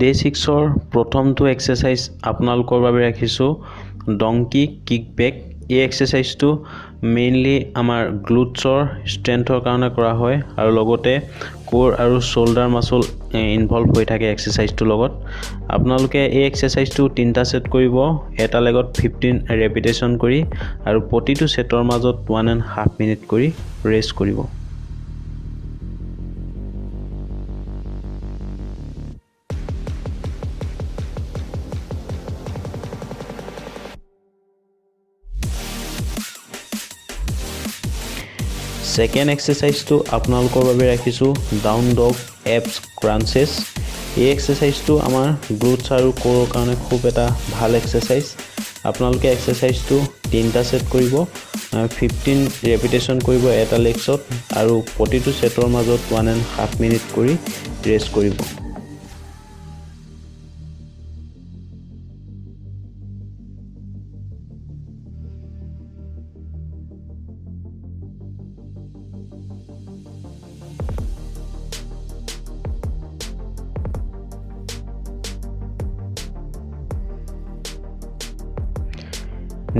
Day 6ৰ প্ৰথমটো exercise আপোনালোকৰ বাবে ৰাখিছোঁ ডংকি কিক বেক। এই এক্সাৰসাইজটো মেইনলি আমাৰ গ্লুটছৰ ষ্ট্ৰেংথৰ কাৰণে কৰা হয় আৰু লগতে কোৰ আৰু শোল্ডাৰ মাসল ইনভলভ হৈ থাকে এক্সাৰসাইজটোৰ লগত। আপোনালোকে এই এক্সাৰসাইজটো 3টা সেট কৰিব, এটা লেগত 15 ৰেপিটেশন কৰি আৰু প্ৰতিটো সেটৰ মাজত 1.5 মিনিট কৰি ৰেষ্ট কৰিব। সেকেন্ড এক্সাৰসাইজটো আপোনালোকৰ বাবে ৰাখিছোঁ ডাউন ডগ এপছ ক্ৰাঞ্চেছ। এই এক্সাৰসাইজটো আমাৰ গ্লুটছ আৰু কোৰৰ কাৰণে খুব এটা ভাল এক্সাৰসাইজ। আপোনালোকে এক্সাৰসাইজটো 3টা সেট কৰিব, 15 ৰেপিটেশন কৰিব এটা লেগছত আৰু প্ৰতিটো সেটৰ মাজত 1.5 মিনিট কৰি ৰেষ্ট কৰিব।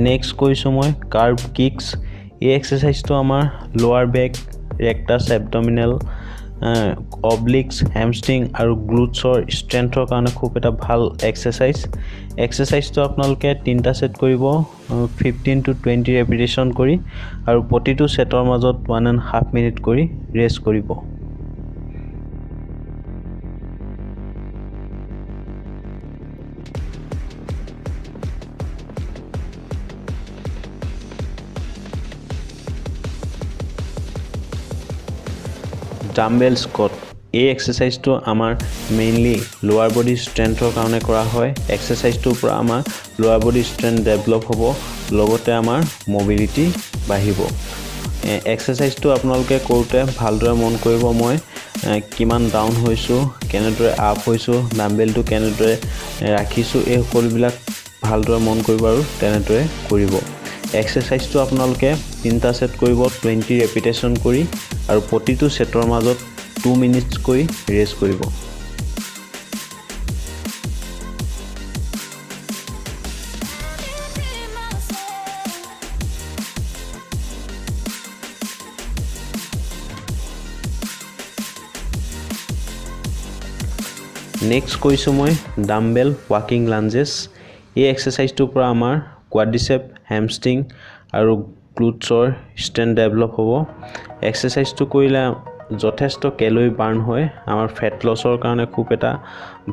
নেক্সট কৈছোঁ মই কাৰ্ভ কিক্স। এই এক্সাৰসাইজটো আমাৰ লোৱাৰ বেক, ৰেক্টাছ এবডমিনেল, অব্লিক্স, হেমষ্ট্ৰিং আৰু গ্লুটছৰ ষ্ট্ৰেংথৰ কাৰণে খুব এটা ভাল এক্সাৰসাইজ। এক্সাৰসাইজটো আপোনালোকে 3টা সেট কৰিব, 15 to 20 ৰেপিটেশন কৰি আৰু প্ৰতিটো সেটৰ মাজত 1.5 মিনিট কৰি ৰেষ্ট কৰিব। Dumbbell Scott. এই এক্সাৰসাইজটো আমাৰ মেইনলি লোৱাৰ বডি ষ্ট্ৰেংথৰ কাৰণে কৰা হয়। এক্সাৰসাইজটোৰ পৰা আমাৰ লোৱাৰ বডি ষ্ট্ৰেংথ ডেভেলপ হ'ব, লগতে আমাৰ মোবিলিটি বাঢ়িব। এক্সাৰসাইজটো আপোনালোকে কৰোঁতে ভালদৰে মন কৰিব, মই কিমান ডাউন হৈছোঁ, কেনেদৰে আপ হৈছোঁ, ডাম্বেলটো কেনেদৰে ৰাখিছোঁ, এই সকলোবিলাক ভালদৰে মন কৰিব আৰু তেনেদৰে কৰিব। এক্সাৰসাইজটো আপোনালোকে 3টা সেট কৰিব, 20 ৰেপিটেশন কৰি আৰু প্ৰতিটো সেটৰ মাজত 2 মিনিটছ কৰি ৰেষ্ট কৰিব। নেক্সট কৈছোঁ মই ডাম্বেল ৱাকিং লাঞ্জেছ। এই এক্সাৰসাইজটোৰ পৰা আমাৰ কোৱাড্ৰিচেপ, হেমষ্ট্ৰিং আৰু গ্লুটছৰ ষ্ট্ৰেংথ ডেভেলপ হ'ব। এক্সাৰসাইজটো কৰিলে যথেষ্ট কেলৰি বাৰ্ণ হয়, আমাৰ ফেট লছৰ কাৰণে খুব এটা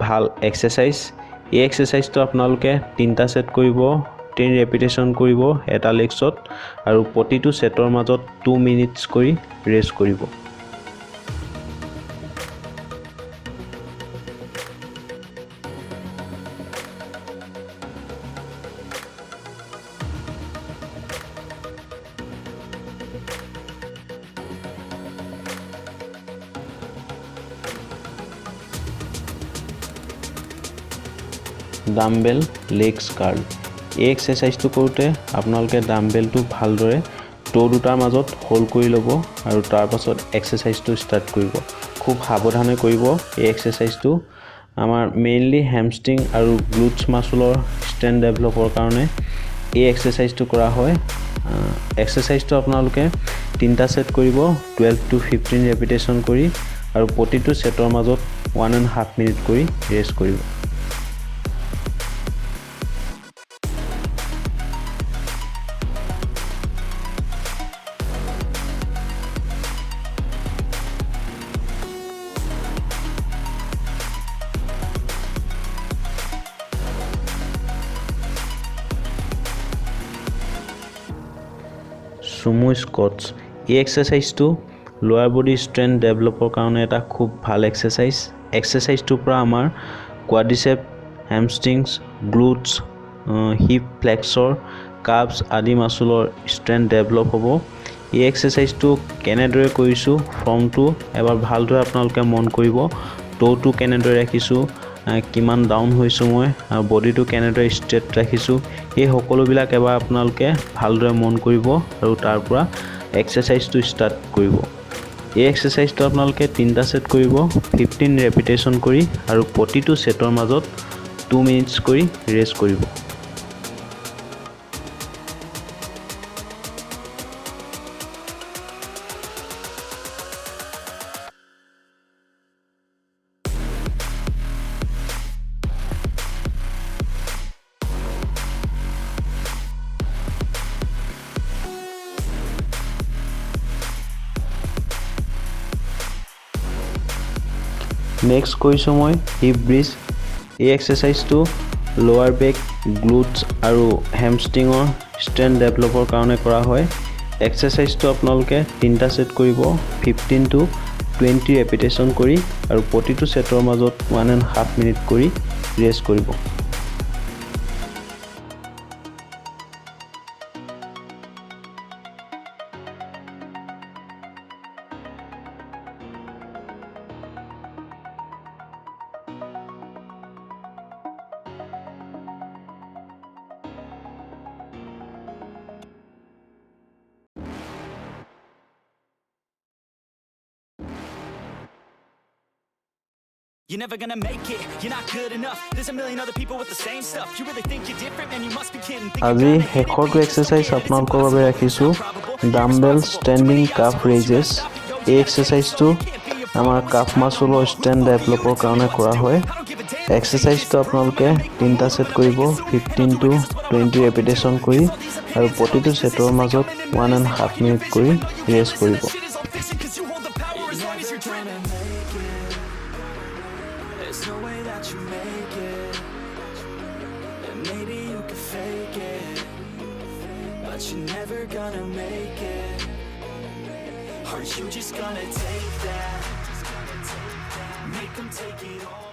ভাল এক্সাৰসাইজ। এই এক্সাৰসাইজটো আপোনালোকে 3টা সেট কৰিব, 10 ৰেপিটেশন কৰিব এটা লেগছত আৰু প্ৰতিটো সেটৰ মাজত 2 মিনিটছ কৰি ৰেষ্ট কৰিব। Dumbbell legs curl. এই এক্সাৰসাইজটো কৰোঁতে আপোনালোকে ডাম্বেলটো ভালদৰে টো দুটাৰ মাজত হোল্ড কৰি ল'ব আৰু তাৰ পাছত এক্সাৰসাইজটো ষ্টাৰ্ট কৰিব। খুব সাৱধানে কৰিব। এই এক্সাৰসাইজটো আমাৰ মেইনলি হেমষ্ট্ৰিং আৰু গ্লুটছ মাসলৰ ষ্ট্ৰেংথ ডেভেলপৰ কাৰণে এই এক্সাৰসাইজটো কৰা হয়। এক্সাৰসাইজটো আপোনালোকে 3টা সেট কৰিব, 12 to 15 ৰেপিটেশন কৰি আৰু প্ৰতিটো সেটৰ মাজত 1.5 মিনিট কৰি ৰেষ্ট কৰিব। Sumo squats. এই এক্সাৰসাইজটো লোৱাৰ বডি ষ্ট্ৰেংথ ডেভেলপৰ কাৰণে এটা খুব ভাল এক্সাৰসাইজ। এক্সাৰসাইজটোৰ পৰা আমাৰ কোৱাড্ৰিচেপ, হেমষ্ট্ৰিংছ, গ্লুটছ, হিপ ফ্লেক্সৰ, কাপছ আদি মাসলৰ ষ্ট্ৰেংথ ডেভেলপ হ'ব। এই এক্সাৰসাইজটো কেনেদৰে কৰিছোঁ, ফৰ্মটো এবাৰ ভালদৰে আপোনালোকে মন কৰিব। টোটো কেনেদৰে ৰাখিছোঁ, কিমান ডাউন হৈছোঁ মই, বডিটো কেনেদৰে ষ্ট্ৰেট ৰাখিছোঁ, এই সকলোবিলাক এবাৰ আপোনালোকে ভালদৰে মন কৰিব আৰু তাৰ পৰা এক্সাৰসাইজটো ষ্টাৰ্ট কৰিব। এই এক্সাৰচাইজটো আপোনালোকে 3টা সেট কৰিব 15 ৰেপিটেশন কৰি আৰু প্ৰতিটো সেটৰ মাজত 2 মিনিটস কৰি ৰেষ্ট কৰিব নেক্সট কৰিছো মই হিপ ব্ৰিজ এই এক্সাৰচাইজটো লোৱাৰ বেক গ্লুটস আৰু হেমষ্ট্ৰিঙৰ ষ্ট্ৰেন্থ ডেভেলপৰ কাৰণে কৰা হয় এক্সাৰচাইজটো আপোনালোকে 3টা সেট কৰিব 15 to 20 ৰেপিটেশন কৰি আৰু প্ৰতিটো সেটৰ মাজত 1.5 মিনিট কৰি ৰেষ্ট কৰিব You're never gonna make it, you're not good enough. There's a million other people with the same stuff. You really think you're different, man, you must be kidding. আজি হেকৰটো exercise আপোনালোকৰ বাবে ৰাখিছো dumbbell standing calf ৰেজেছ এই এক্সাৰচাইজটো আমাৰ calf মাসলৰ strength ডেভেলপৰ কাৰণে কৰা হয় এক্সাৰচাইজটো আপোনালোকে 3টা সেট কৰিব 15 to 20 ৰেপিটেশন কৰি আৰু প্ৰতিটো সেটৰ মাজত 1.5 মিনিট কৰি ৰেষ্ট কৰিব There's no way that you make it, and maybe you can fake it, but you're never gonna make it. Aren't you just gonna take that? Make them take it all.